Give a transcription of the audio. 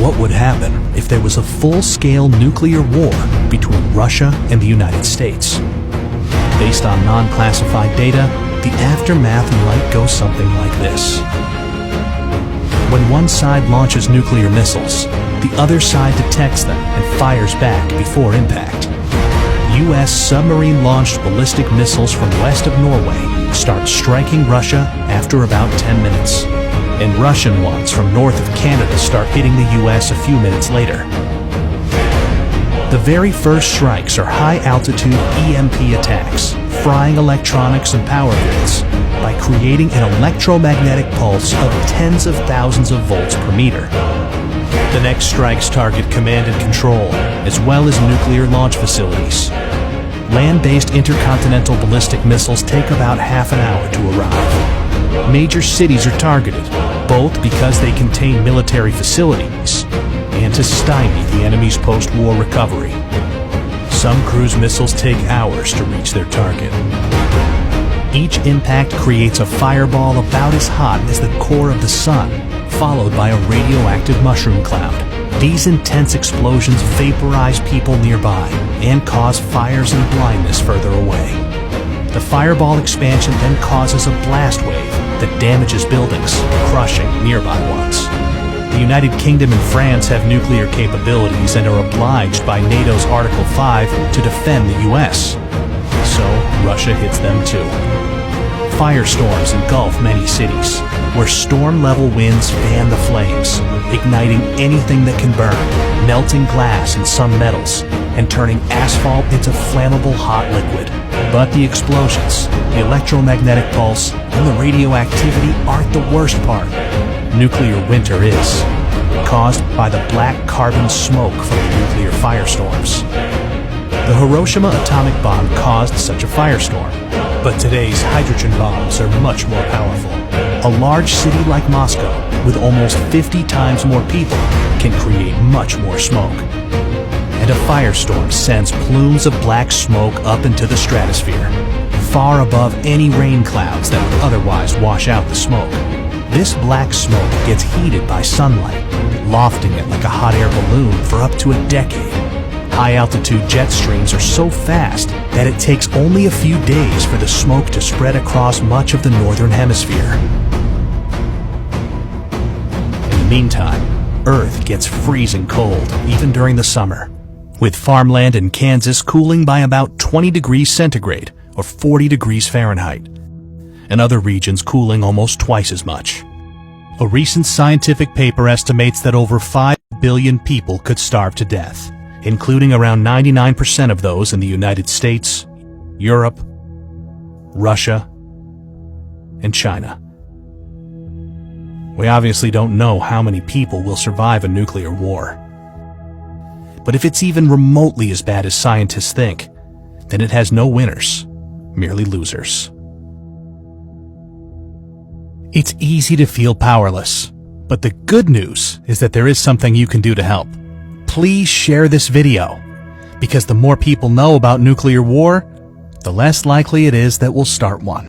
What would happen if there was a full-scale nuclear war between Russia and the United States? Based on non-classified data, the aftermath might go something like this. When one side launches nuclear missiles, the other side detects them and fires back before impact. U.S. submarine-launched ballistic missiles from west of Norway start striking Russia after about 10 minutes, and Russian ones from north of Canada start hitting the U.S. a few minutes later. The very first strikes are high-altitude EMP attacks, frying electronics and power grids by creating an electromagnetic pulse of tens of thousands of volts per meter. The next strikes target command and control, as well as nuclear launch facilities. Land-based intercontinental ballistic missiles take about half an hour to arrive. Major cities are targeted, both because they contain military facilities and to stymie the enemy's post-war recovery. Some cruise missiles take hours to reach their target. Each impact creates a fireball about as hot as the core of the sun, followed by a radioactive mushroom cloud. These intense explosions vaporize people nearby and cause fires and blindness further away. The fireball expansion then causes a blast wave that damages buildings, crushing nearby ones. The United Kingdom and France have nuclear capabilities and are obliged by NATO's Article 5 to defend the US. So Russia hits them too. Firestorms engulf many cities, where storm-level winds fan the flames, igniting anything that can burn, melting glass and some metals, and turning asphalt into flammable hot liquid. But the explosions, the electromagnetic pulse, and the radioactivity aren't the worst part. Nuclear winter is, caused by the black carbon smoke from the nuclear firestorms. The Hiroshima atomic bomb caused such a firestorm, but today's hydrogen bombs are much more powerful. A large city like Moscow, with almost 50 times more people, can create much more smoke. And a firestorm sends plumes of black smoke up into the stratosphere, far above any rain clouds that would otherwise wash out the smoke. This black smoke gets heated by sunlight, lofting it like a hot air balloon for up to a decade. High-altitude jet streams are so fast that it takes only a few days for the smoke to spread across much of the northern hemisphere. In the meantime, Earth gets freezing cold, even during the summer, with farmland in Kansas cooling by about 20 degrees centigrade or 40 degrees Fahrenheit, and other regions cooling almost twice as much. A recent scientific paper estimates that over 5 billion people could starve to death, including around 99% of those in the United States, Europe, Russia, and China. We obviously don't know how many people will survive a nuclear war. But if it's even remotely as bad as scientists think, then it has no winners, merely losers. It's easy to feel powerless, but the good news is that there is something you can do to help. Please share this video, because the more people know about nuclear war, the less likely it is that we'll start one.